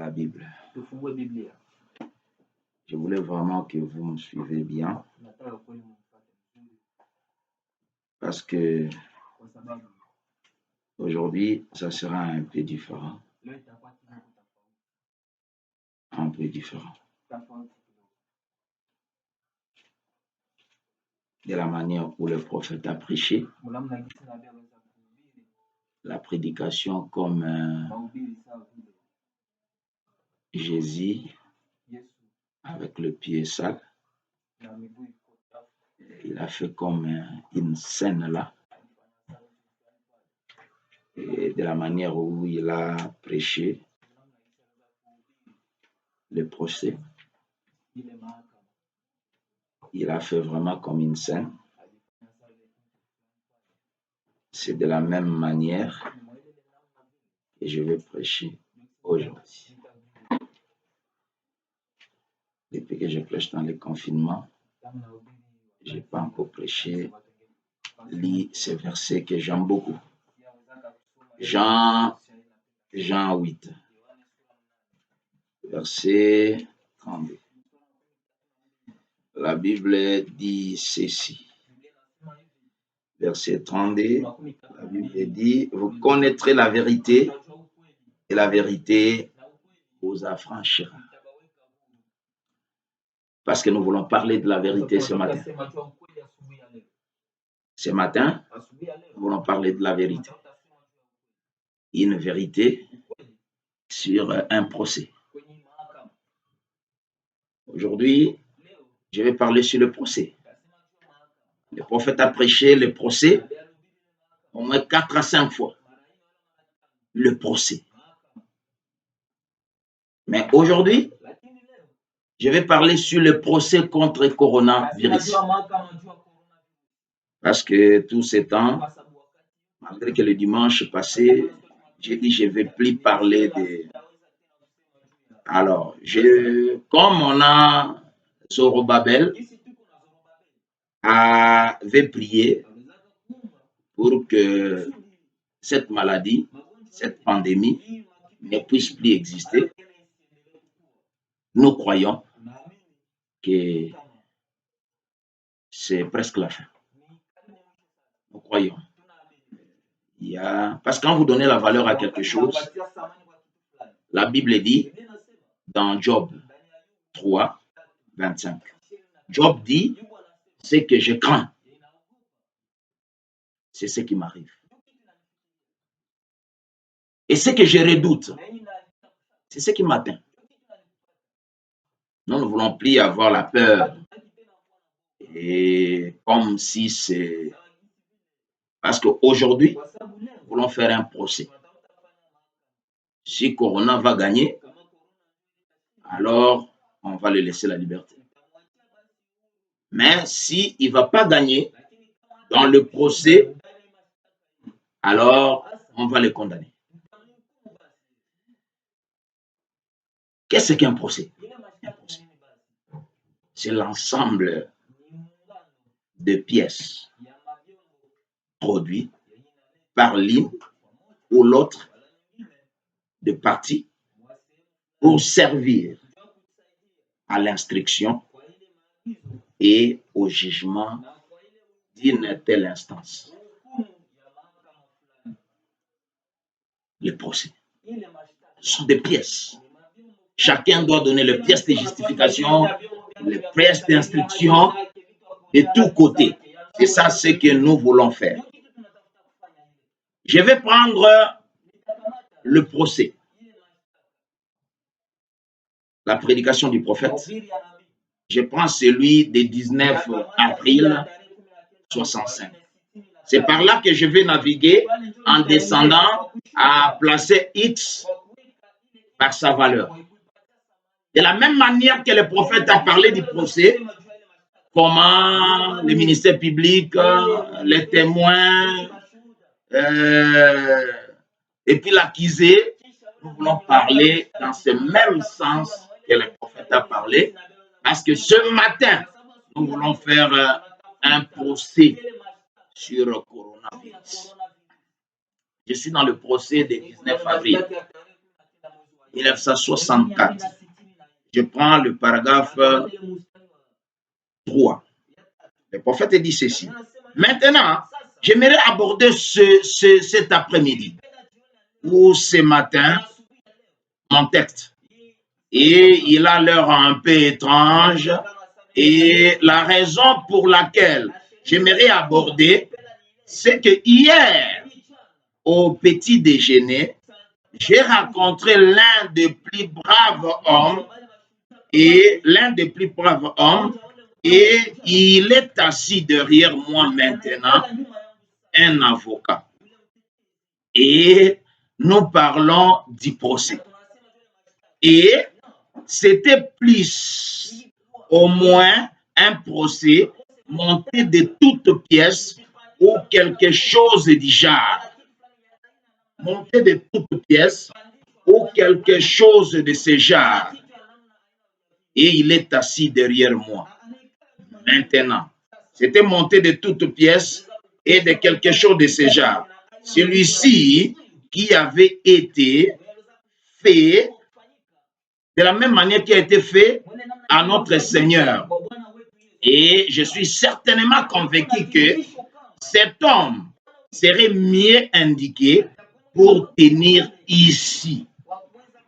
la Bible. Je voulais vraiment que vous me suivez bien parce que aujourd'hui, ça sera un peu différent. Un peu différent. De la manière où le prophète a prêché, la prédication comme Jésus avec le pied sale. Il a fait comme une scène là. Et de la manière où il a prêché le procès, il a fait vraiment comme une scène. C'est de la même manière que je vais prêcher aujourd'hui. Depuis que je prêche dans le confinement, je n'ai pas encore prêché. Lis ces versets que j'aime beaucoup. Jean 8, verset 32. La Bible dit ceci. Verset 32, la Bible dit, vous connaîtrez la vérité et la vérité vous affranchira. Parce que nous voulons parler de la vérité ce matin. Ce matin, nous voulons parler de la vérité. Une vérité sur un procès. Aujourd'hui, je vais parler sur le procès. Le prophète a prêché le procès au moins 4 à 5 fois. Le procès. Mais aujourd'hui, je vais parler sur le procès contre le coronavirus. Parce que tous ces temps, malgré que le dimanche passé, j'ai dit je ne vais plus parler de... Alors, comme on a Zorobabel avait prié pour que cette maladie, cette pandémie ne puisse plus exister, nous croyons que c'est presque la fin. Nous croyons. Parce que quand vous donnez la valeur à quelque chose, la Bible dit dans Job 3, 25. Job dit, ce que je crains, c'est ce qui m'arrive. Et ce que je redoute, c'est ce qui m'atteint. Nous ne voulons plus avoir la peur. Et comme si c'est... Parce qu'aujourd'hui, nous voulons faire un procès. Si Corona va gagner, alors on va lui laisser la liberté. Mais s'il ne va pas gagner dans le procès, alors on va le condamner. Qu'est-ce qu'un procès? Un procès, c'est l'ensemble de pièces produites par l'une ou l'autre de parties pour servir à l'instruction et au jugement d'une telle instance. Les procès sont des pièces. Chacun doit donner les pièces de justification, les pièces d'instruction de tous côtés. C'est ça ce que nous voulons faire. Je vais prendre le procès. La prédication du prophète. Je prends celui du 19 avril 65. C'est par là que je vais naviguer en descendant à placer X par sa valeur. De la même manière que le prophète a parlé du procès, comment le ministère public, les témoins, et puis l'accusé, nous voulons parler dans ce même sens que le prophète a parlé, parce que ce matin, nous voulons faire un procès sur le coronavirus. Je suis dans le procès du 19 avril. 1964. Je prends le paragraphe 3. Le prophète dit ceci. Maintenant, j'aimerais aborder cet après-midi ou ce matin mon texte. Et il a l'air un peu étrange. Et la raison pour laquelle j'aimerais aborder, c'est que hier, au petit déjeuner, j'ai rencontré l'un des plus braves hommes et il est assis derrière moi maintenant, un avocat. Et nous parlons du procès. Et c'était plus, au moins, un procès monté de toutes pièces ou quelque chose du genre. Monté de toutes pièces ou quelque chose de ce genre. Et il est assis derrière moi. Maintenant, c'était monté de toutes pièces et de quelque chose de ce genre. Celui-ci qui avait été fait de la même manière qui a été fait à notre Seigneur. Et je suis certainement convaincu que cet homme serait mieux indiqué pour tenir ici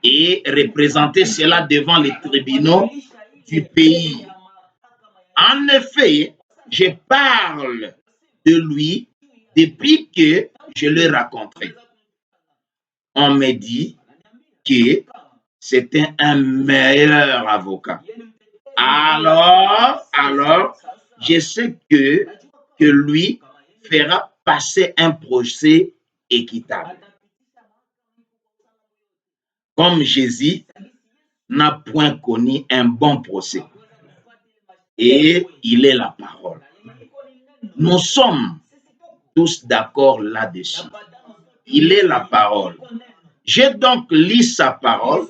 et représenter cela devant les tribunaux du pays. En effet, je parle de lui depuis que je l'ai rencontré. On me dit que c'était un meilleur avocat. Alors, je sais que lui fera passer un procès équitable. Comme Jésus n'a point connu un bon procès. Et il est la parole. Nous sommes tous d'accord là-dessus. Il est la parole. J'ai donc lu sa parole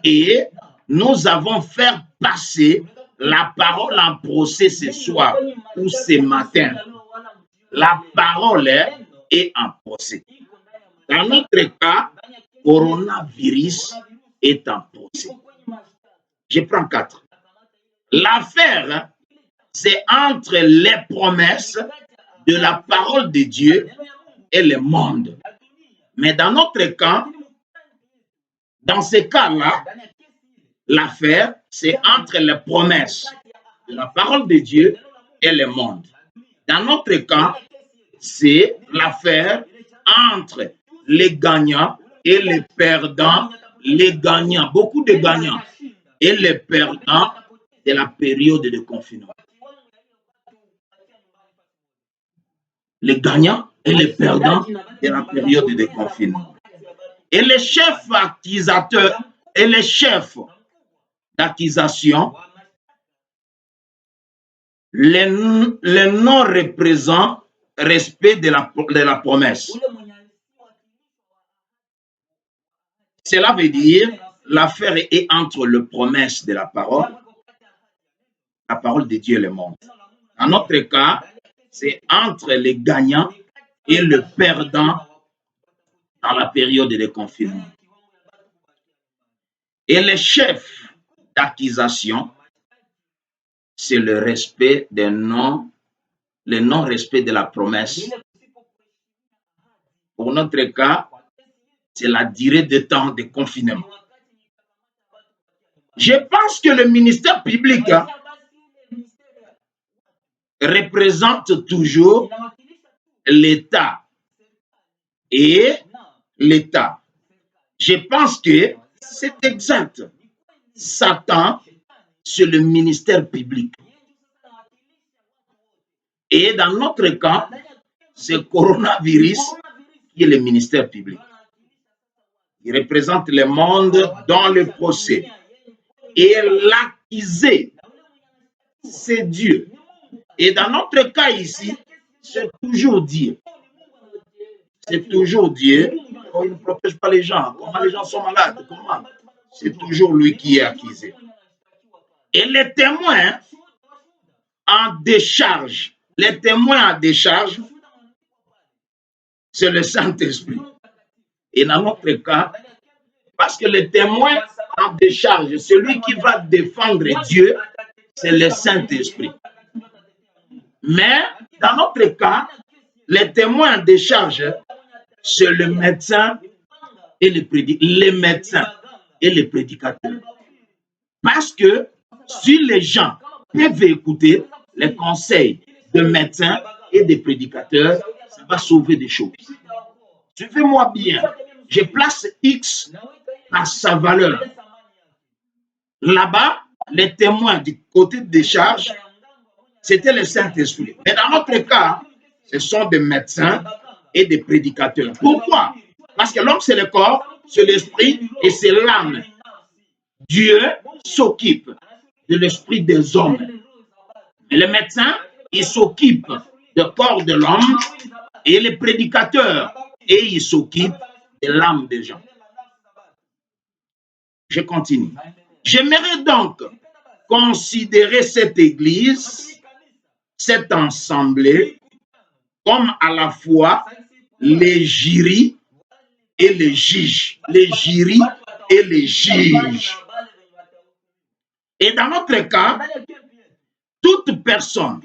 et nous avons fait passer la parole en procès ce soir ou ce matin. La parole est en procès. Dans notre cas, coronavirus est en procès. Je prends 4. L'affaire, c'est entre les promesses de la parole de Dieu et le monde. Mais dans notre cas, dans ce cas-là, l'affaire, c'est entre les promesses de la parole de Dieu et le monde. Dans notre cas, c'est l'affaire entre les gagnants et les perdants, les gagnants, beaucoup de gagnants, et les perdants de la période de confinement. Les gagnants et les perdants de la période de confinement. Et les chefs accusateurs et les chefs d'accusation, les non-représentants respect de la promesse. Cela veut dire l'affaire est entre le promesse de la parole de Dieu et le monde. Dans notre cas, c'est entre les gagnants et le perdant dans la période de confinement. Et les chefs d'accusation, c'est le respect le non-respect de la promesse. Pour notre cas, c'est la durée de temps de confinement. Je pense que le ministère public représente toujours l'État et l'État. Je pense que c'est exact. Satan, c'est le ministère public. Et dans notre cas, c'est coronavirus qui est le ministère public. Il représente le monde dans le procès. Et l'accusé, c'est Dieu. Et dans notre cas ici, c'est toujours Dieu. C'est toujours Dieu. Oh, il ne protège pas les gens. Comment les gens sont malades? Comment? C'est toujours lui qui est accusé. Et les témoins en décharge, c'est le Saint-Esprit. Et dans notre cas, Parce que le témoin en décharge, celui qui va défendre Dieu, c'est le Saint-Esprit. Mais dans notre cas, les témoins en décharge, c'est le médecin et les médecins et les prédicateurs. Parce que si les gens peuvent écouter les conseils de médecins et des prédicateurs, ça va sauver des choses. Suivez-moi bien. Je place X à sa valeur. Là-bas, les témoins du côté de décharge, c'était le Saint-Esprit. Mais dans notre cas, ce sont des médecins et des prédicateurs. Pourquoi? Parce que l'homme, c'est le corps, c'est l'esprit et c'est l'âme. Dieu s'occupe de l'esprit des hommes. Mais le médecin, il s'occupe du corps de l'homme et les prédicateurs, et il s'occupe de l'âme des gens. Je continue. J'aimerais donc considérer cette église, cette assemblée, comme à la fois les jurys et les juges. Les jurys et les juges. Et dans notre cas, toute personne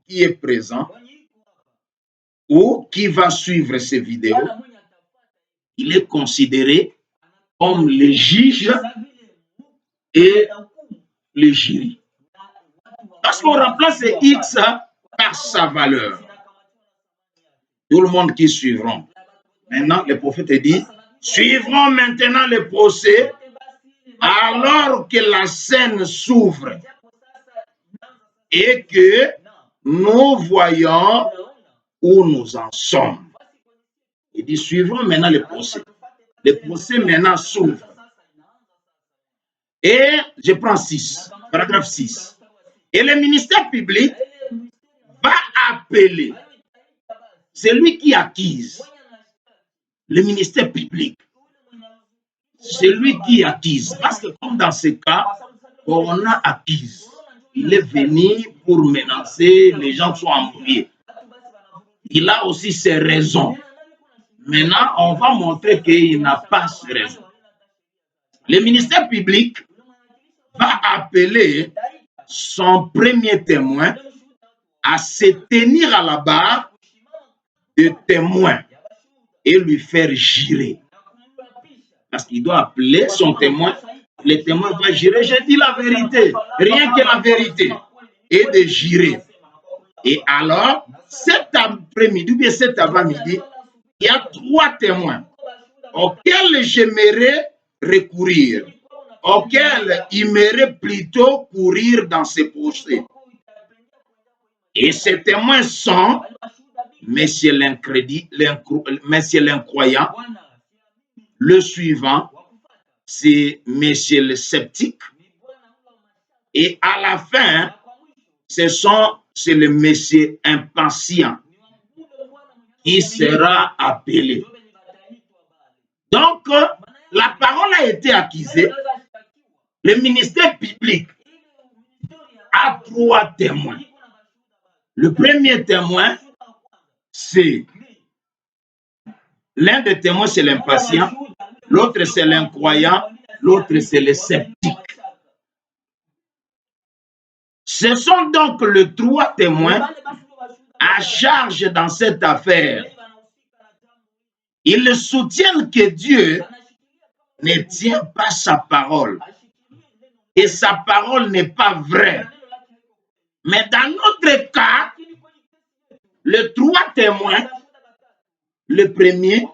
qui est présente ou qui va suivre ces vidéos, il est considéré comme les juges et les jurys. Parce qu'on remplace X par sa valeur. Tout le monde qui suivront. Maintenant, le prophète dit, suivront maintenant le procès alors que la scène s'ouvre et que nous voyons où nous en sommes. Il dit, suivrons maintenant le procès. Le procès maintenant s'ouvre. Et je prends 6, paragraphe 6. Et le ministère public va appeler celui qui accuse. Le ministère public, celui qui accuse. Parce que comme dans ce cas, on a accuse. Il est venu pour menacer, les gens sont embrouillés. Il a aussi ses raisons. Maintenant, on va montrer qu'il n'a pas ses raisons. Le ministère public va appeler son premier témoin à se tenir à la barre de témoin et lui faire jurer. Parce qu'il doit appeler son témoin. Le témoin va jurer, je dis la vérité, rien que la vérité, et de jurer. Et alors, cet après-midi ou bien cet avant-midi, il y a 3 témoins auxquels j'aimerais recourir, auxquels il m'aimerait plutôt courir dans ces procès. Et ces témoins sont Monsieur l'incroyant, le suivant, c'est Monsieur le sceptique, et à la fin, c'est le Monsieur impatient qui sera appelé. Donc, la parole a été accusée. Le ministère public a 3 témoins. Le premier témoin, c'est l'un des témoins, c'est l'impatient, l'autre c'est l'incroyant, l'autre c'est le sceptique. Ce sont donc les 3 témoins à charge dans cette affaire. Ils soutiennent que Dieu ne tient pas sa parole et sa parole n'est pas vraie. Mais dans notre cas, les 3 témoins, le premier,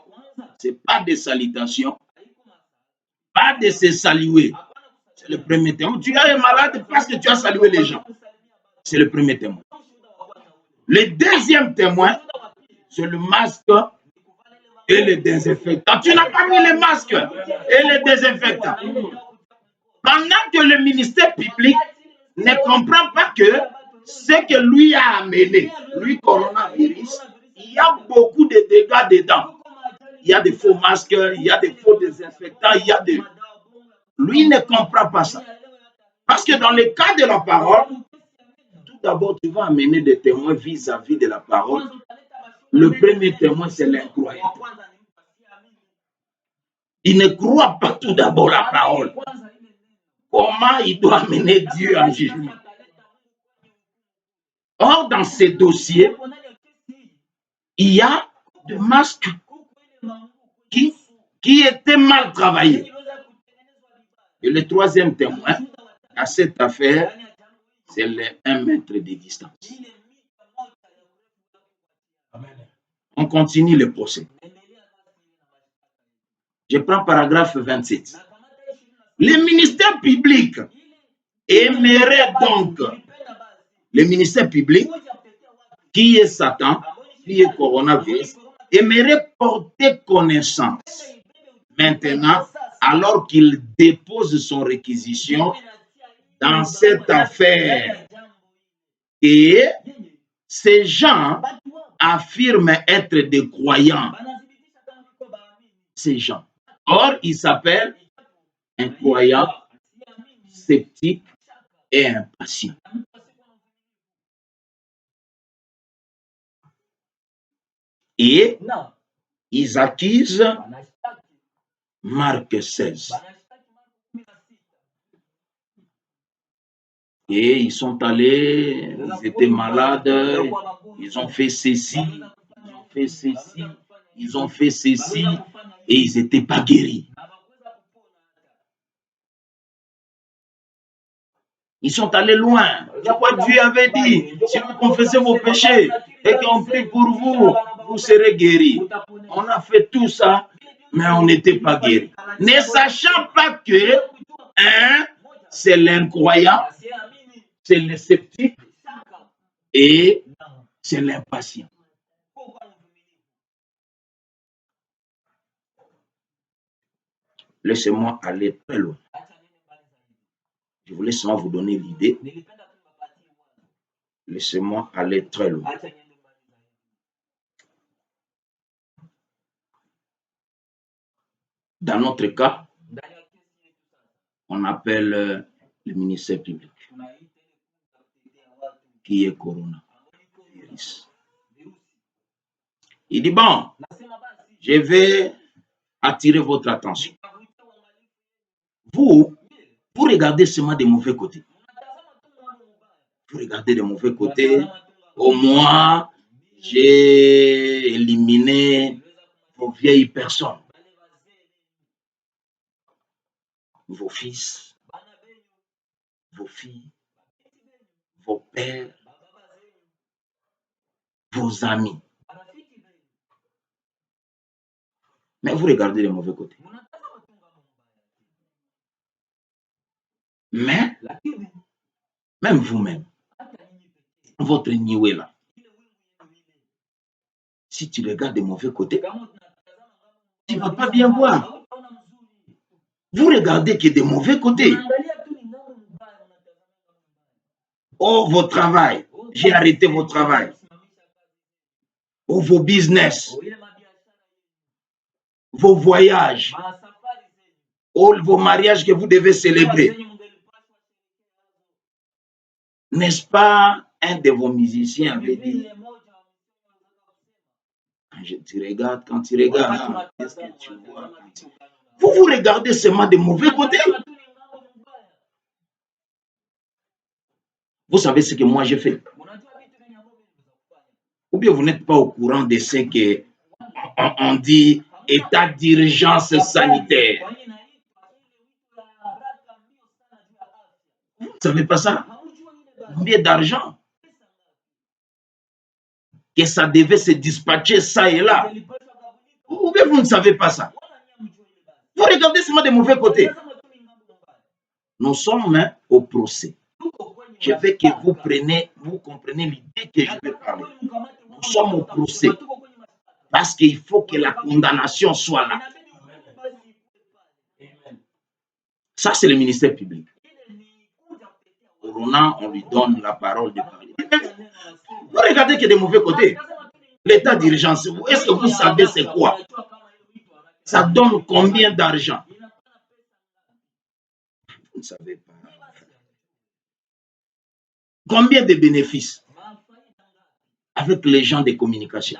ce n'est pas des salutations, pas de se saluer. C'est le premier témoin. Tu es malade parce que tu as salué les gens. C'est le premier témoin. Le deuxième témoin, c'est le masque et le désinfectant. Tu n'as pas mis le masque et le désinfectant. Pendant que le ministère public ne comprend pas que ce que lui a amené, lui, coronavirus, il y a beaucoup de dégâts dedans. Il y a des faux masques, il y a des faux désinfectants, il y a des... Lui ne comprend pas ça. Parce que dans le cas de la parole, tout d'abord, tu vas amener des témoins vis-à-vis de la parole. Le premier témoin, c'est l'incroyant. Il ne croit pas tout d'abord la parole. Comment il doit amener Dieu en jugement? Or, dans ces dossiers, il y a des masques qui étaient mal travaillés. Et le troisième témoin à cette affaire, c'est les 1 mètre de distance. On continue le procès. Je prends paragraphe 27. Le ministère public aimerait donc, le ministère public, qui est Satan, qui est coronavirus, aimerait porter connaissance maintenant, alors qu'il dépose son réquisition dans cette affaire. Et ces gens affirment être des croyants. Ces gens. Or, ils s'appellent un croyant, sceptique et impatient. Et ils accusent Marc 16. Et ils sont allés, ils étaient malades, ils ont fait ceci, ils ont fait ceci, ils ont fait ceci, et ils n'étaient pas guéris. Ils sont allés loin. Je crois que Dieu avait dit, si vous confessez vos péchés et qu'on prie pour vous, vous serez guéris. On a fait tout ça, mais on n'était pas guéris. Ne sachant pas que, c'est l'incroyant, c'est le sceptique et c'est l'impatient. Laissez-moi aller très loin. Je voulais seulement vous donner l'idée. Laissez-moi aller très loin. Dans notre cas, on appelle le ministère public, qui est coronavirus. Il dit, bon, je vais attirer votre attention. Vous regardez seulement des mauvais côtés. Vous regardez des mauvais côtés. Au moins, j'ai éliminé vos vieilles personnes. Vos fils, vos filles, vos pères, vos amis. Mais vous regardez les mauvais côtés. Mais, même vous-même, votre nioué là, si tu regardes des mauvais côtés, tu ne vas pas bien voir. Vous regardez que des mauvais côtés. Oh, votre travail, j'ai arrêté votre travail. Oh, vos business, vos voyages, oh, vos mariages que vous devez célébrer. N'est-ce pas un de vos musiciens avait dit, quand tu regardes, qu'est-ce que tu vois? Vous regardez seulement des mauvais côtés. Vous savez ce que moi j'ai fait? Ou bien vous n'êtes pas au courant de ce qu'on dit état d'urgence sanitaire. Vous ne savez pas ça? Combien d'argent que ça devait se dispatcher ça et là. Ou bien vous ne savez pas ça? Vous regardez seulement des mauvais côtés. Nous sommes au procès. Je veux que vous compreniez l'idée que je vais parler. Nous sommes au procès. Parce qu'il faut que la condamnation soit là. Ça, c'est le ministère public. Corona, on lui donne la parole de parler. Vous regardez qu'il y a des mauvais côtés. L'état d'urgence, est-ce que vous savez c'est quoi? Ça donne combien d'argent? Vous ne savez pas. Combien de bénéfices avec les gens des communications?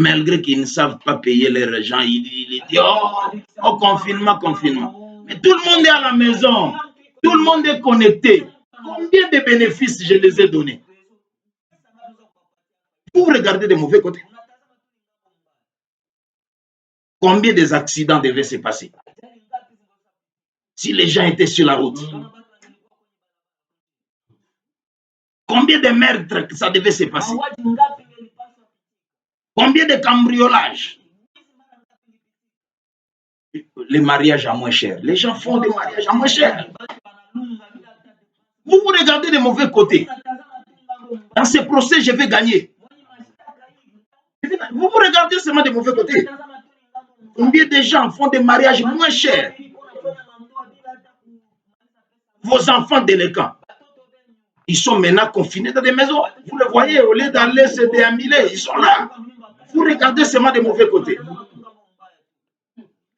Malgré qu'ils ne savent pas payer les gens, il dit, oh, confinement, confinement. Mais tout le monde est à la maison. Tout le monde est connecté. Combien de bénéfices je les ai donnés? Vous regardez des mauvais côtés. Combien des accidents devaient se passer si les gens étaient sur la route? Combien de meurtres ça devait se passer? Combien de cambriolages? Les mariages à moins cher. Les gens font des mariages à moins cher. Vous regardez des mauvais côtés. Dans ces procès, je vais gagner. Vous regardez seulement des mauvais côtés. Combien de gens font des mariages moins chers? Vos enfants délinquants, ils sont maintenant confinés dans des maisons. Vous le voyez, au lieu d'aller se déambuler, ils sont là. Vous regardez seulement des mauvais côtés.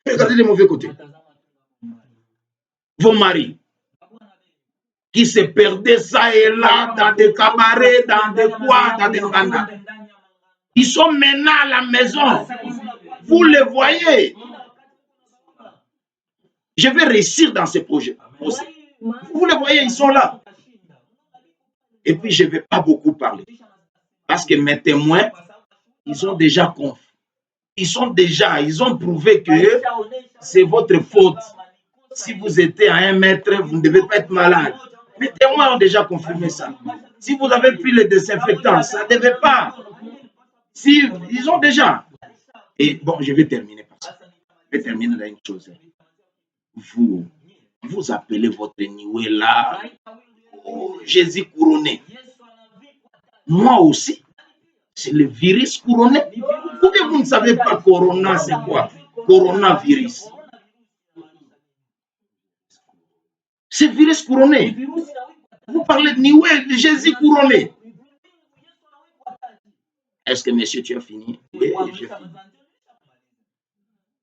Regardez les mauvais côtés. Vos maris qui se perdaient ça et là dans des cabarets, dans des quoi, dans des bandas. Ils sont maintenant à la maison. Vous les voyez. Je vais réussir dans ces projets. Vous les voyez, ils sont là. Et puis, je ne vais pas beaucoup parler. Parce que mes témoins, ils ont déjà ils ont prouvé que c'est votre faute. Si vous étiez à 1 mètre, vous ne devez pas être malade. Les témoins ont déjà confirmé ça. Si vous avez pris les désinfectants, ça ne devait pas. Si, ils ont déjà. Et bon, je vais terminer par ça. Je vais terminer dans une chose. Vous appelez votre Nioué là, oh, Jésus couronné. Moi aussi, c'est le virus couronné. Vous ne savez pas corona, c'est quoi? Coronavirus. C'est virus couronné. Vous parlez de Nioué, de Jésus couronné. Est-ce que monsieur, tu as fini? Oui, j'ai fini.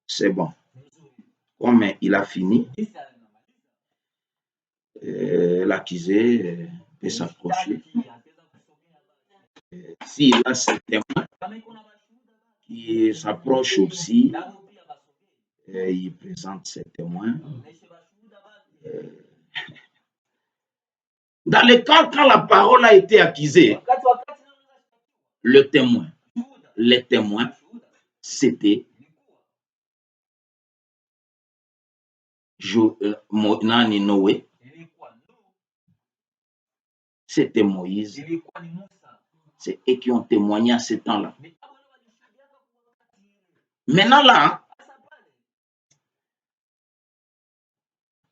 C'est bon. Comme il a fini, l'accusé peut s'approcher. S'il a ses témoins qui s'approchent aussi, il présente ses témoins. Dans le cas quand la parole a été accusée, les témoins, c'était Noé, c'était Moïse. C'est eux qui ont témoigné à ce temps-là. Maintenant là,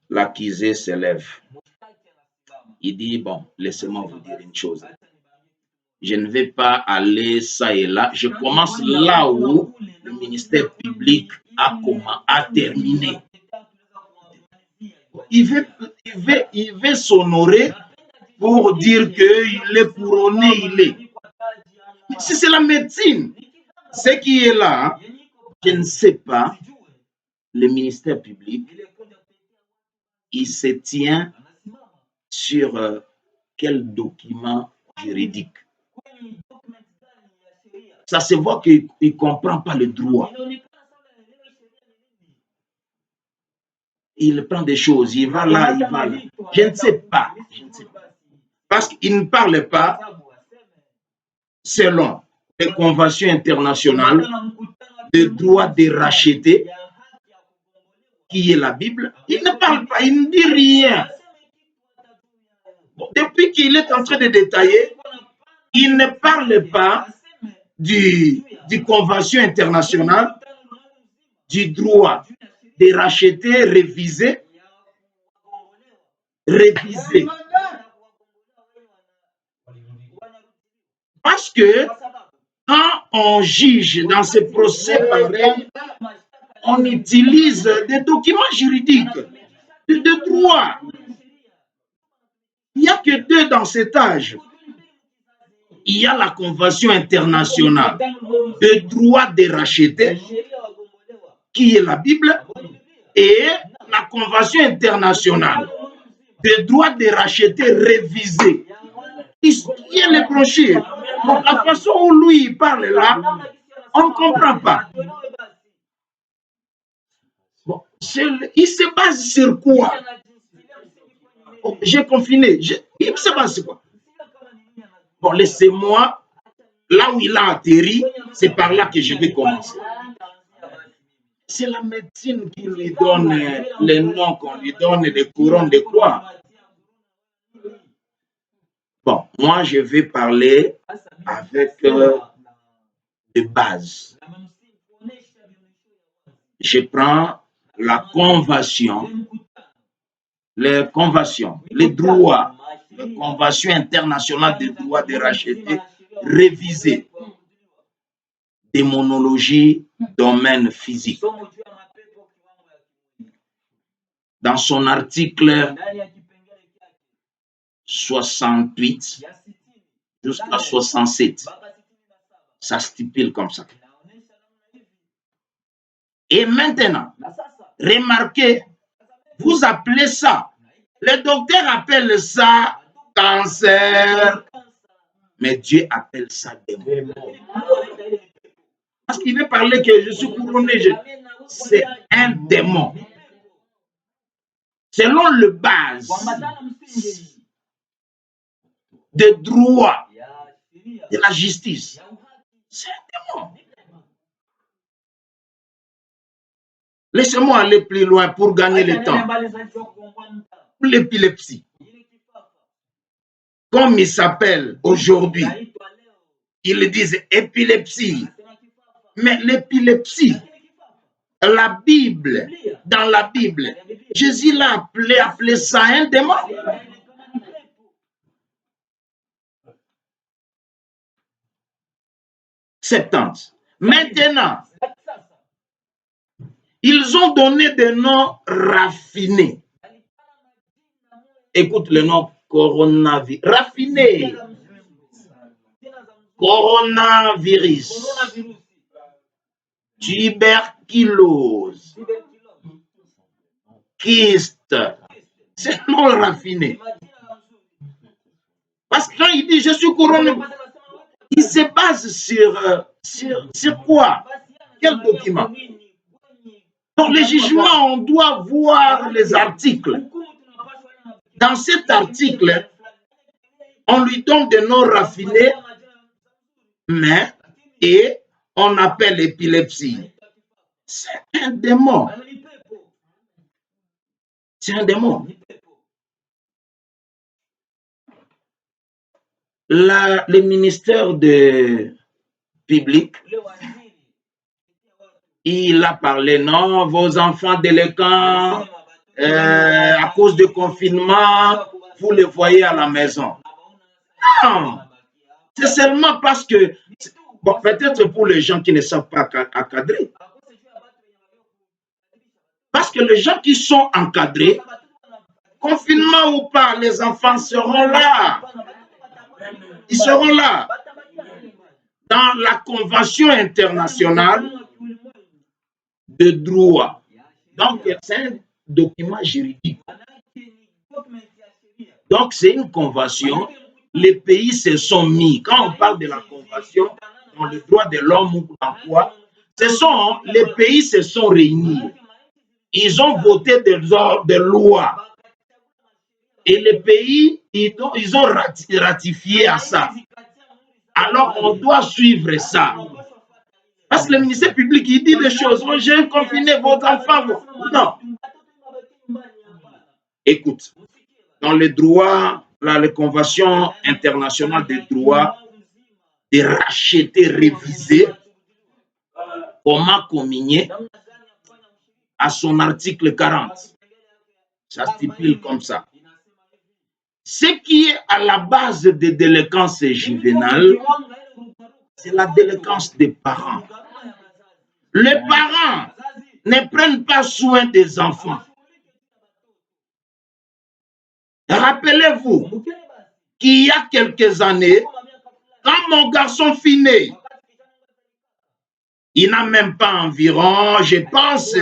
l'accusé se lève. Il dit, bon, laissez-moi vous dire une chose. Je ne vais pas aller ça et là. Je commence là où le ministère public a terminé. Il veut s'honorer pour dire qu'il est couronné, il est. Si c'est la médecine, ce qui est là, je ne sais pas, le ministère public, il se tient sur quel document juridique. Ça se voit qu'il ne comprend pas le droit. Il prend des choses, il va là, il va là. Je ne sais pas. Parce qu'il ne parle pas selon les conventions internationales de droit de racheter, qui est la Bible. Il ne parle pas, il ne dit rien. Depuis qu'il est en train de détailler, il ne parle pas du convention internationale, du droit de racheter, réviser. Parce que quand on juge dans ces procès pareils, on utilise des documents juridiques, de droit. Il n'y a que 2 dans cet âge. Il y a la Convention internationale de droit de racheter, qui est la Bible, et la Convention internationale de droit de racheter révisée, qui est le brochure. Donc, la façon où lui il parle là, On ne comprend pas. Bon, il se base sur quoi? Oh, j'ai confiné. Il se base sur quoi? Bon, laissez-moi, là où il a atterri, c'est par là que je vais commencer. C'est la médecine qui lui donne les noms qu'on lui donne, les couronnes de quoi? Bon, moi, je vais parler avec de base. Je prends la convention, les conventions, les droits, la convention internationale des droits de racheter, révisée, démonologie, domaine physique. Dans son article 68 jusqu'à 67, ça stipule comme ça. Et maintenant, remarquez, vous appelez ça, le docteur appelle ça cancer, mais Dieu appelle ça démon. Parce qu'il veut parler que je suis couronné, c'est un démon. Selon le base de droit, de la justice, c'est un démon. Laissez-moi aller plus loin pour gagner le temps. L'épilepsie, comme il s'appelle aujourd'hui, ils disent épilepsie. Mais l'épilepsie, la Bible, dans la Bible, Jésus l'a appelé ça un démon. Septante. Maintenant, ils ont donné des noms raffinés. Écoute le nom coronavirus. Raffiné. Coronavirus. Tuberculose. Kyste. C'est un nom raffiné. Parce que quand il dit je suis couronné, il se base sur quoi? Quel document? Dans les jugements, on doit voir les articles. Dans cet article, on lui donne des noms raffinés, mais et on appelle l'épilepsie. C'est un démon. C'est un démon. Le ministère de public, il a parlé, non, vos enfants délinquants, à cause du confinement, vous les voyez à la maison. Non, c'est seulement parce que, bon, peut-être pour les gens qui ne savent pas encadrer. Parce que les gens qui sont encadrés, confinement ou pas, les enfants seront là. Ils seront là. Dans la Convention internationale de droit. Donc, c'est un document juridique. Donc, c'est une convention. Les pays se sont mis. Quand on parle de la convention dans le droit de l'homme ou l'emploi, les pays se sont réunis. Ils ont voté des lois. Et les pays, ils ont ratifié à ça. Alors, on doit suivre ça. Parce que le ministère public, il dit des choses. Oh, j'ai confiné vos enfants. Non. Écoute, dans le droit, la Convention internationale des droits de racheter, réviser, comment communier à son article 40. Ça stipule comme ça. Ce qui est à la base des délinquances juvénales, c'est la délinquance des parents. Les parents ne prennent pas soin des enfants. Rappelez-vous qu'il y a quelques années, quand mon garçon finit, il n'a même pas environ, je pense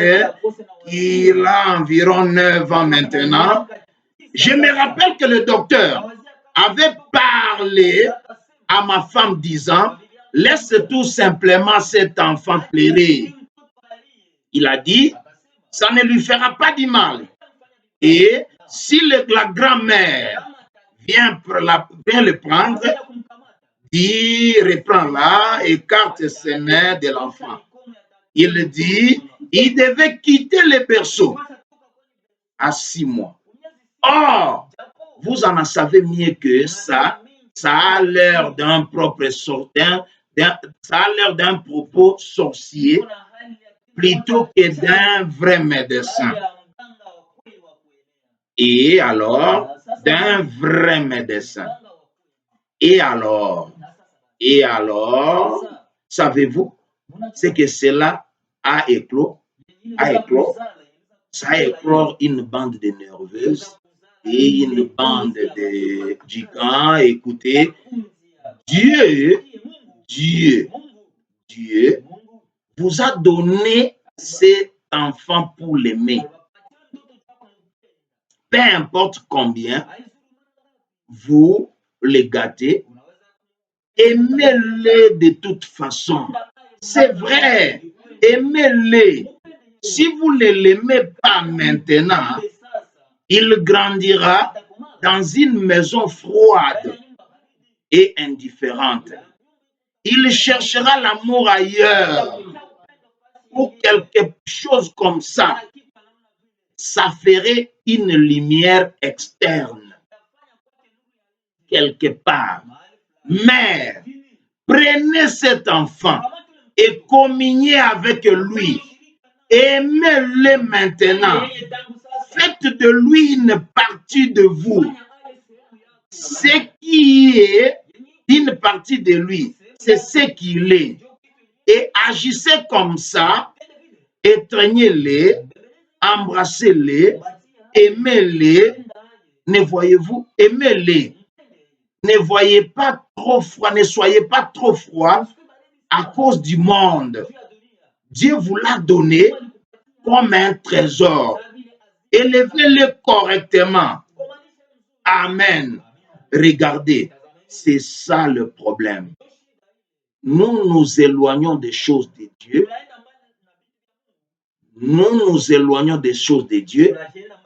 qu'il a environ 9 ans maintenant. Je me rappelle que le docteur avait parlé à ma femme disant, laisse tout simplement cet enfant pleurer. Il a dit, ça ne lui fera pas du mal. Et si la grand-mère vient le prendre, dit, reprends-la, écarte ses mains de l'enfant. Il dit, il devait quitter le berceau à 6 mois. Or, vous en savez mieux que ça a l'air d'un propre sortin, ça a l'air d'un propos sorcier plutôt que d'un vrai médecin. Et alors, d'un vrai médecin. Et alors, savez-vous ce que cela a éclos? Ça a éclos une bande de nerveuses et une bande de gigants. Écoutez, Dieu vous a donné cet enfant pour l'aimer. Peu importe combien vous les gâtez, aimez-les de toute façon. C'est vrai, aimez-les. Si vous ne l'aimez pas maintenant, il grandira dans une maison froide et indifférente. Il cherchera l'amour ailleurs ou quelque chose comme ça. Ça ferait une lumière externe quelque part. Mère, prenez cet enfant et communiez avec lui. Aimez-le maintenant. Faites de lui une partie de vous. Ce qui est une partie de lui, c'est ce qu'il est. Et agissez comme ça, étreignez-les, embrassez-les, aimez-les. Ne voyez-vous, aimez-les. Ne voyez pas trop froid, ne soyez pas trop froid à cause du monde. Dieu vous l'a donné comme un trésor. Élevez-le correctement. Amen. Regardez, c'est ça le problème. Nous nous éloignons des choses de Dieu. Nous nous éloignons des choses de Dieu.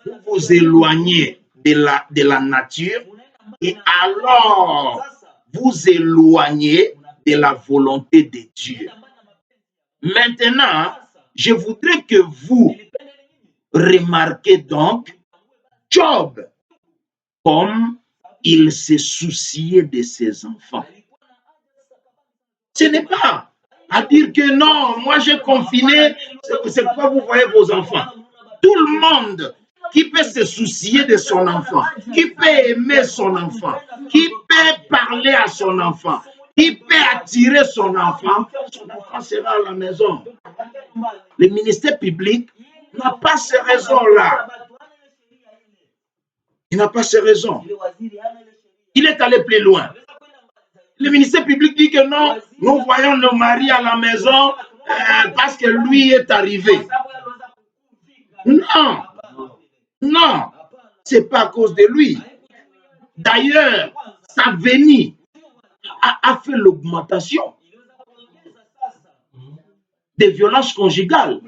Vous vous éloignez de la nature. Et alors, vous éloignez de la volonté de Dieu. Maintenant, je voudrais que vous remarquez donc Job, comme il se souciait de ses enfants. Ce n'est pas à dire que non, moi j'ai confiné, c'est pourquoi vous voyez vos enfants. Tout le monde qui peut se soucier de son enfant, qui peut aimer son enfant, qui peut parler à son enfant, qui peut attirer son enfant sera à la maison. Le ministère public n'a pas ces raisons-là. Il n'a pas ces raisons. Il est allé plus loin. Le ministère public dit que non, nous voyons nos maris à la maison parce que lui est arrivé. Non, non, c'est pas à cause de lui. D'ailleurs, sa venue a fait l'augmentation des violences conjugales.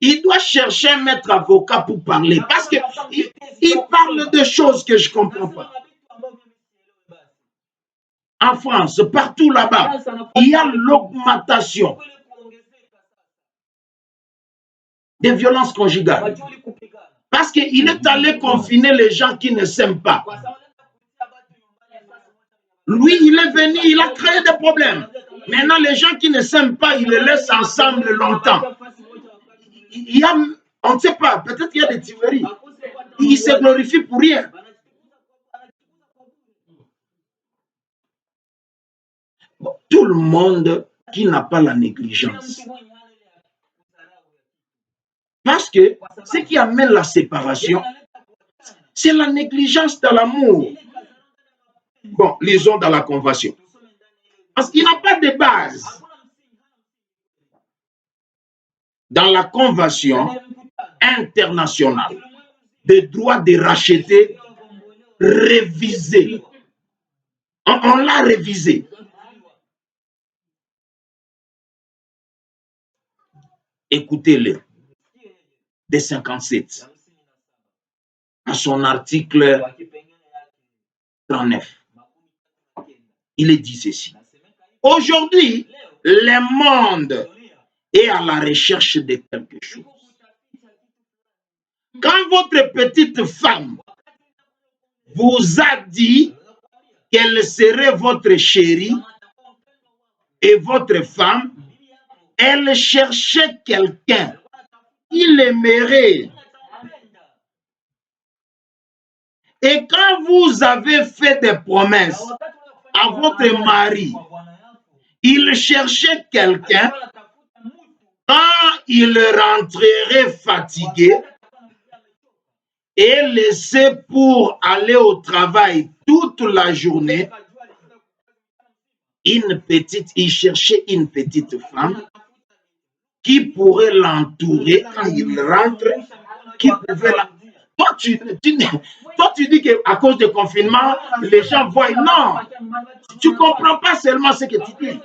Il doit chercher un maître avocat pour parler parce qu'il parle de choses que je ne comprends pas. En France, partout là-bas, il y a l'augmentation des violences conjugales. Parce qu'il est allé confiner les gens qui ne s'aiment pas. Lui, il est venu, il a créé des problèmes. Maintenant, les gens qui ne s'aiment pas, il les laisse ensemble longtemps. Il y a, on ne sait pas, peut-être qu'il y a des tueries. Il se glorifie pour rien. Bon, tout le monde qui n'a pas la négligence. Parce que ce qui amène la séparation, c'est la négligence de l'amour. Bon, lisons dans la Convention. Parce qu'il n'y a pas de base. Dans la Convention internationale des droits de racheter, révisée On l'a révisé. Écoutez-le. Des 57. À son article 39. Il est dit ceci. Aujourd'hui, le monde est à la recherche de quelque chose. Quand votre petite femme vous a dit qu'elle serait votre chérie et votre femme, elle cherchait quelqu'un qui l'aimerait. Et quand vous avez fait des promesses à votre mari, il cherchait quelqu'un quand il rentrerait fatigué et laissé pour aller au travail toute la journée, il cherchait une petite femme qui pourrait l'entourer quand il rentre, qui pouvait la... Toi, tu dis qu'à cause du confinement, les gens voient. Non, tu ne comprends pas seulement ce que tu dis.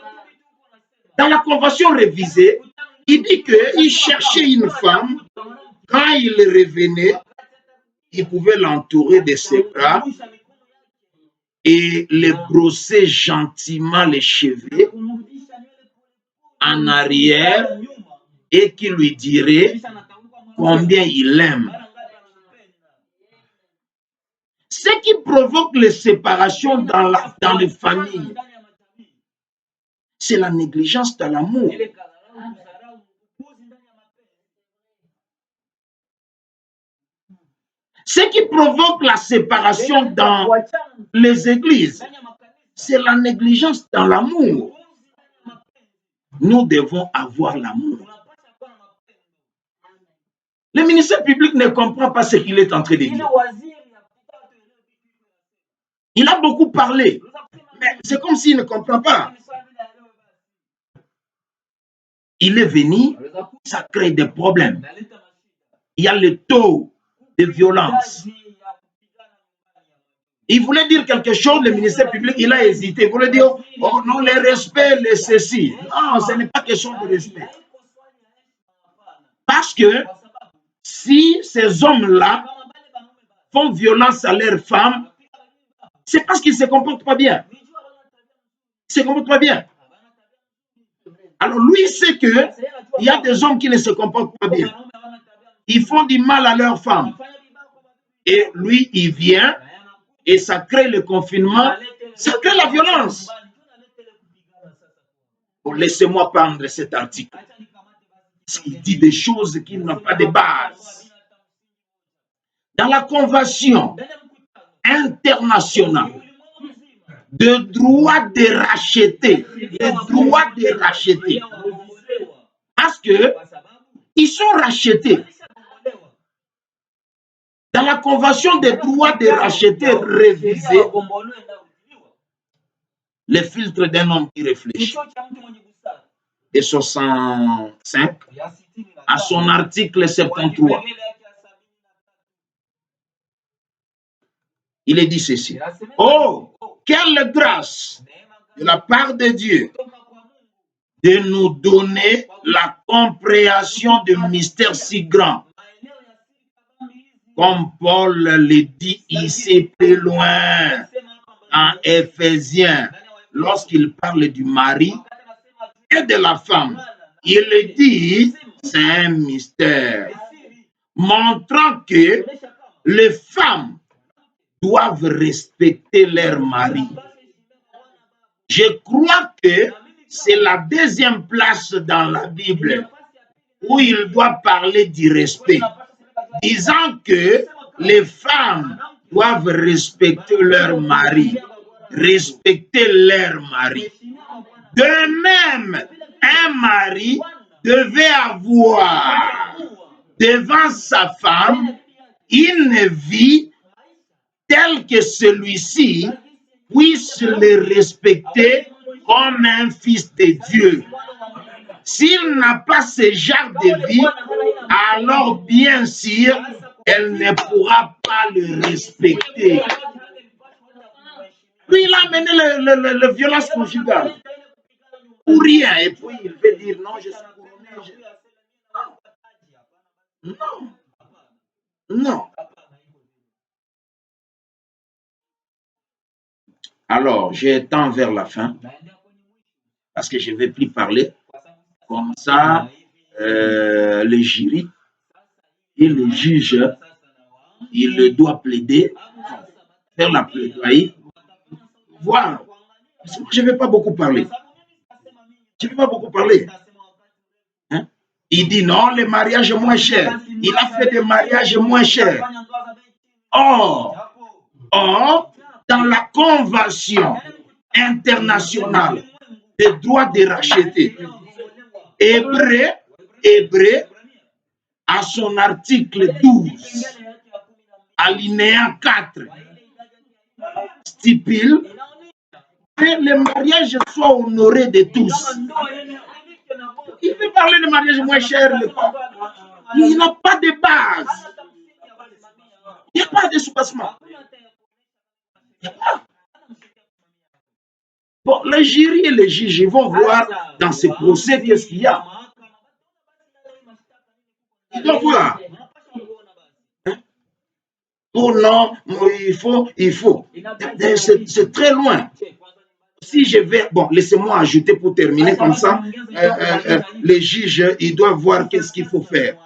Dans la convention révisée, il dit qu'il cherchait une femme. Quand il revenait, il pouvait l'entourer de ses bras et les brosser gentiment les cheveux en arrière et qui lui dirait combien il l'aime. Ce qui provoque les séparations dans les familles, c'est la négligence de l'amour. Ce qui provoque la séparation dans les églises, c'est la négligence dans l'amour. Nous devons avoir l'amour. Le ministère public ne comprend pas ce qu'il est en train de dire. Il a beaucoup parlé, mais c'est comme s'il ne comprend pas. Il est venu, ça crée des problèmes. Il y a le taux de violence. Il voulait dire quelque chose, le ministère public, il a hésité. Il voulait dire, oh non, le respect, le ceci. Non, ce n'est pas question de respect. Parce que si ces hommes-là font violence à leurs femmes, c'est parce qu'ils ne se comportent pas bien. Ils ne se comportent pas bien. Alors lui sait qu'il y a des hommes qui ne se comportent pas bien. Ils font du mal à leurs femmes. Et lui, il vient et ça crée le confinement, ça crée la violence. Bon, laissez-moi prendre cet article. Il dit des choses qui n'ont pas de base. Dans la Convention internationale de droit de racheter, parce que ils sont rachetés. Dans la Convention des droits de racheter révisée, les filtres d'un homme qui réfléchit, de 65 à son article 73. Il est dit ceci. Oh, quelle grâce de la part de Dieu de nous donner la compréhension de mystère si grand. Comme Paul le dit ici plus loin en Éphésiens, lorsqu'il parle du mari et de la femme, il dit c'est un mystère, montrant que les femmes doivent respecter leur mari. Je crois que c'est la deuxième place dans la Bible où il doit parler du respect, disant que les femmes doivent respecter leur mari. Respecter leur mari. De même, un mari devait avoir devant sa femme une vie telle que celui-ci puisse le respecter comme un fils de Dieu. S'il n'a pas ce genre de vie, alors bien sûr, elle ne pourra pas le respecter. Lui, il a amené le violence conjugale. Pour rien. Et puis, il veut dire non, je suis couronné. Non. Non. Alors, j'ai temps vers la fin parce que je ne vais plus parler. Comme ça, le jury et le juge, il doit plaider, faire la plaidoirie. Voilà. Je ne vais pas beaucoup parler. Je ne vais pas beaucoup parler. Hein? Il dit non, le mariage est moins cher. Il a fait des mariages moins chers. Or, dans la convention internationale des droits de racheter, Hébreu, à son article 12, alinéa 4, stipule que le mariage soit honoré de tous. Il veut parler de mariage moins cher. Il n'a pas de base. Il n'y a pas de soubassement. Bon, les jurys et les juges vont voir dans ces procès qu'est-ce qu'il y a. Ils doivent voir. Oh non, il faut. C'est très loin. Si je vais, bon, laissez-moi ajouter pour terminer comme ça, les juges, ils doivent voir qu'est-ce qu'il faut faire.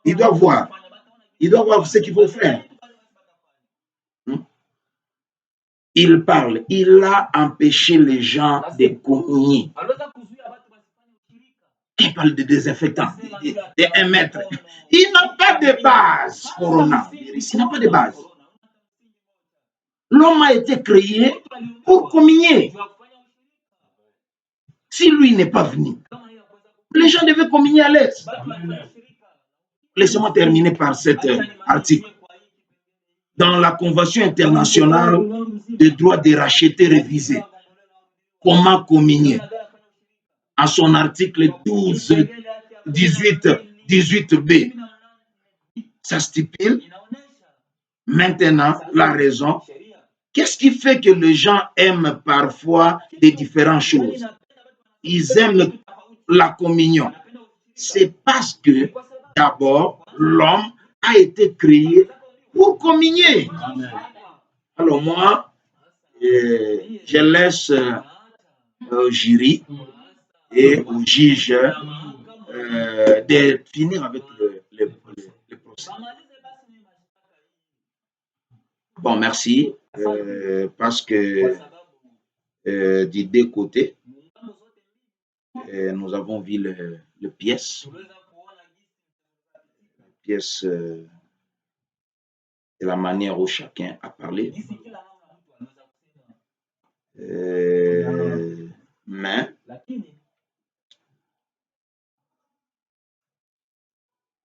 Ils doivent voir ce qu'il faut faire. Il parle, il a empêché les gens de communier. Il parle de désinfectants, de 1 mètre. Il n'a pas de base, Corona. Il n'a pas de base. L'homme a été créé pour communier. Si lui n'est pas venu, les gens devaient communier à l'aise. Laissez-moi terminer par cet article. Dans la Convention internationale des droits de racheter révisée, comment communier? À son article 12, 18b, ça stipule maintenant la raison. Qu'est-ce qui fait que les gens aiment parfois des différentes choses? Ils aiment la communion. C'est parce que d'abord, l'homme a été créé pour communier. Alors moi, je laisse au jury et au juge de finir avec le procès. Bon, merci. Parce que des deux côtés, nous avons vu les pièces. Pièces de la manière où chacun a parlé. Mais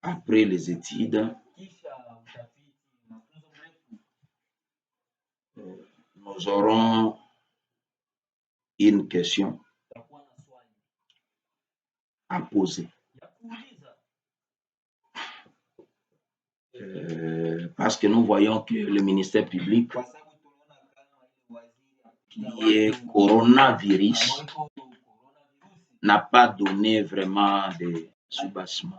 après les études, nous aurons une question à poser. Parce que nous voyons que le ministère public, qui est coronavirus, n'a pas donné vraiment de soubassement.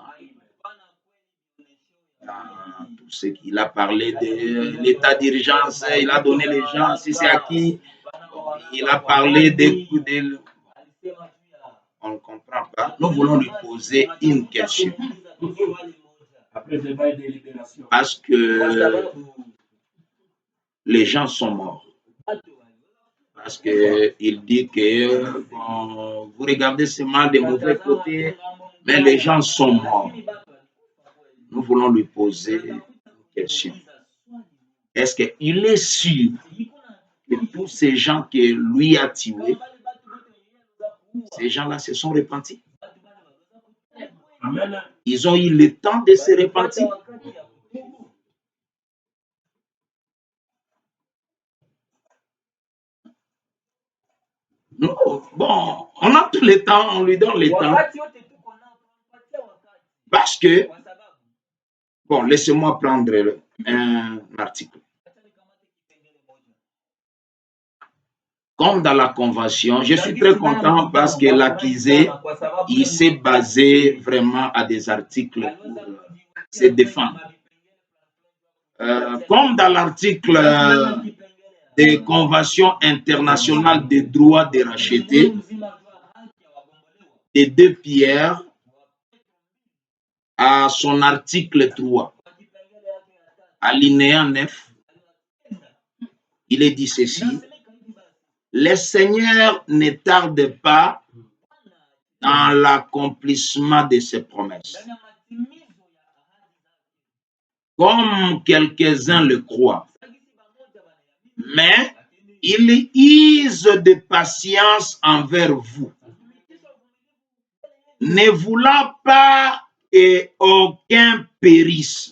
Tout ce qu'il a parlé de l'état d'urgence, il a donné les gens, si c'est à qui, il a parlé de. On ne comprend pas. Nous voulons lui poser une question. Parce que les gens sont morts. Parce qu'il dit que bon, vous regardez seulement des mauvais côtés, mais les gens sont morts. Nous voulons lui poser une question. Est-ce qu'il est sûr que tous ces gens que lui a tués, ces gens-là se sont repentis? Ils ont eu le temps de se repentir. Non, bon, on a tout le temps, on lui donne le temps. Parce que, bon, laissez-moi prendre un article. Comme dans la convention, je suis très content parce que l'accusé, il s'est basé vraiment à des articles pour se défendre. Comme dans l'article des conventions internationales des droits des rachetés, de 2 Pierre, à son article 3, alinéa 9, il est dit ceci: le Seigneur ne tarde pas dans l'accomplissement de ses promesses, comme quelques-uns le croient, mais il use de patience envers vous, ne voulant pas qu'aucun périsse,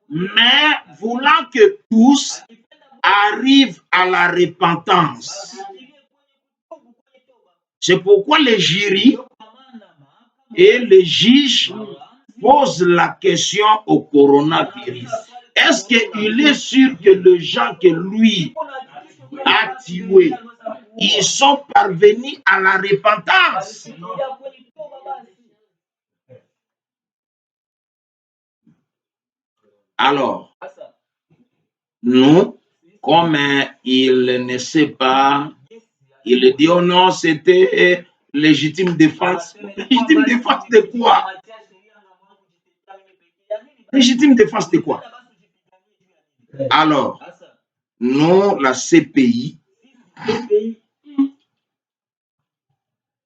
mais voulant que tous arrivent à la repentance. C'est pourquoi les jurys et les juges posent la question au coronavirus. Est-ce qu'il est sûr que les gens que lui a tués, ils sont parvenus à la repentance? Alors, nous, comme il ne sait pas, il dit: oh non, c'était légitime défense. Légitime défense de quoi? Légitime défense de quoi? Alors, nous, la CPI,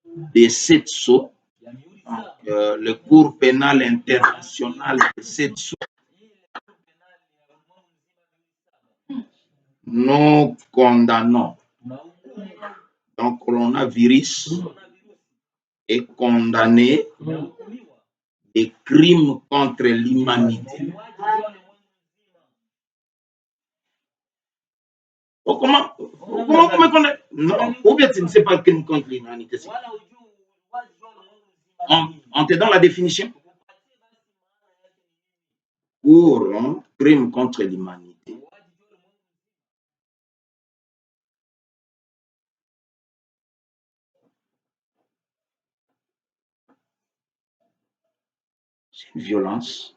de Setso, le cours pénal international de Setso, nous condamnons. Donc, coronavirus est condamné des crimes contre l'humanité. Comment non, ou bien tu ne sais pas crime contre l'humanité. On te donne la définition. Pour un crime contre l'humanité, c'est une violence.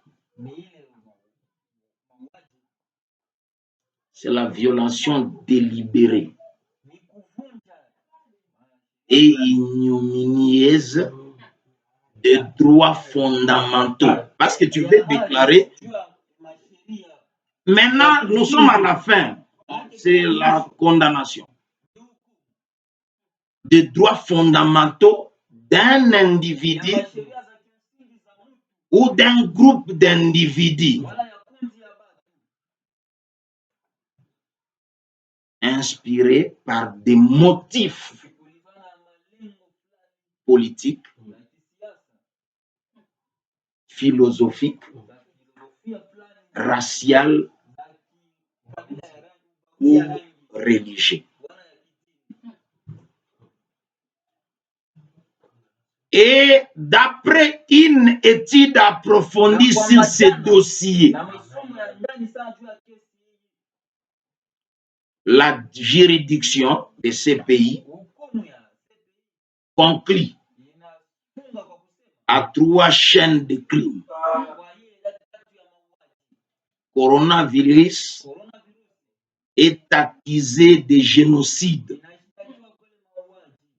C'est la violation délibérée et ignominieuse des droits fondamentaux. Parce que tu veux déclarer. Maintenant, nous sommes à la fin. C'est la condamnation des droits fondamentaux d'un individu ou d'un groupe d'individus inspirés par des motifs politiques, philosophiques, raciaux ou religieux. Et d'après une étude approfondie sur ces dossiers, la juridiction de ces pays conclut à 3 chaînes de crimes. Coronavirus est accusé de génocide,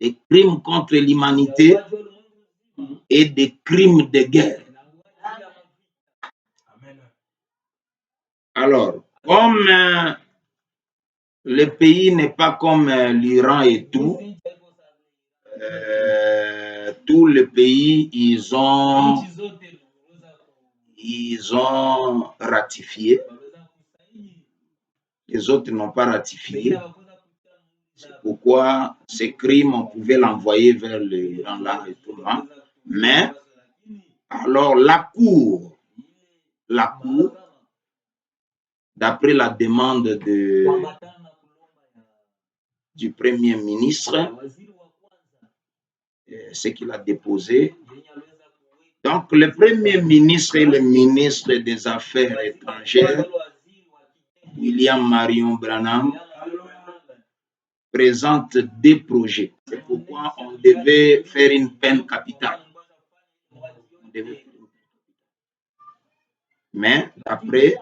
des crimes contre l'humanité et des crimes de guerre. Alors, comme le pays n'est pas comme l'Iran et tout, tous les pays, ils ont ratifié. Les autres n'ont pas ratifié. C'est pourquoi ces crimes, on pouvait l'envoyer vers l'Iran là et tout là. Mais, alors la Cour, d'après la demande du Premier ministre, ce qu'il a déposé. Donc, le Premier ministre et le ministre des Affaires étrangères, William Marion Branham, présente des projets. C'est pourquoi on devait faire une peine capitale. Mais après,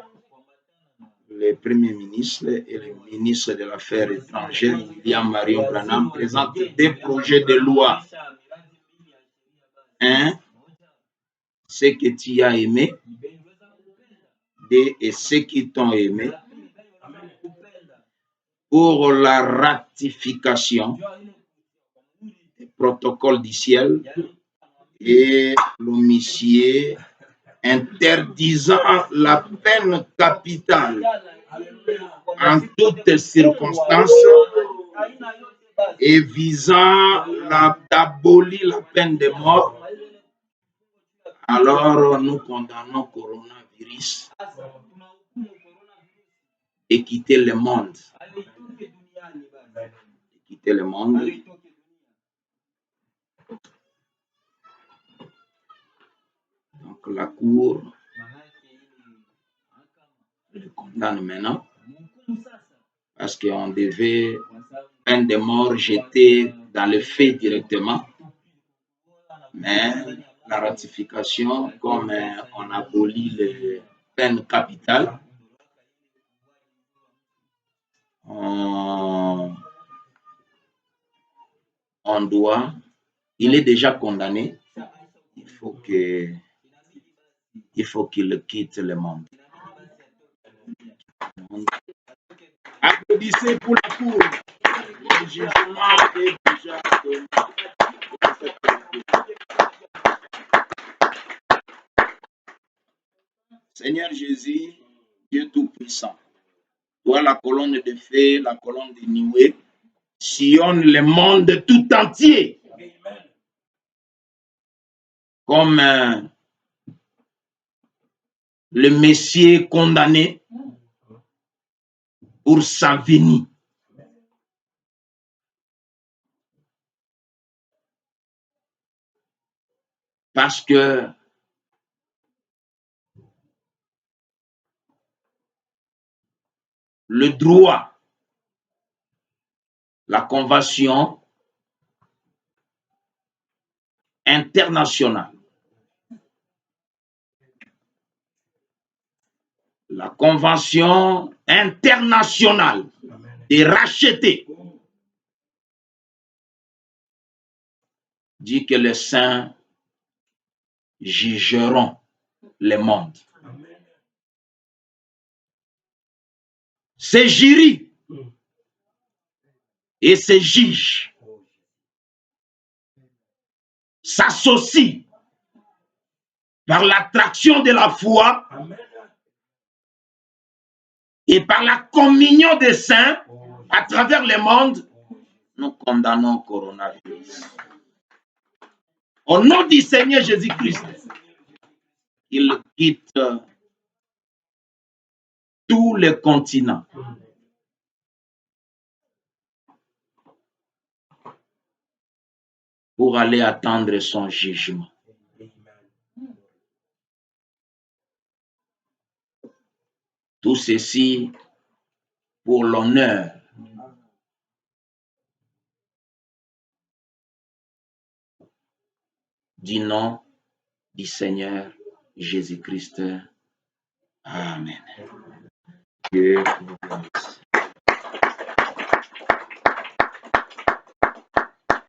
le Premier ministre et le ministre de l'Affaires étrangères, William Marion Branham, présentent des projets de loi. Un, ce que tu as aimé, et ceux qui t'ont aimé, pour la ratification du protocole du ciel et l'homicier interdisant la peine capitale en toutes circonstances et visant d'abolir la peine de mort. Alors nous condamnons le coronavirus et quitter le monde. Quitter le monde. Donc la Cour le condamne maintenant parce qu'on devait peine de mort jetée dans le fait directement. Mais la ratification, comme on abolit les peines capitales, on doit, il est déjà condamné, il faut qu'il quitte le monde. Applaudissez pour la Cour. Le jugement est déjà donné. Seigneur Jésus, Dieu Tout-Puissant, toi la colonne de feu, la colonne de nuée, sillonne le monde tout entier. Comme le Messie condamné pour sa venue. Parce que le droit, la convention internationale, la convention internationale de racheter dit que les saints jugeront le monde. Ces jurys et ces juges s'associent par l'attraction de la foi et par la communion des saints à travers le monde. Nous condamnons le coronavirus. Au nom du Seigneur Jésus-Christ, il quitte tous les continents. Pour aller attendre son jugement. Tout ceci pour l'honneur du nom du Seigneur Jésus-Christ. Amen. Dieu vous bénisse.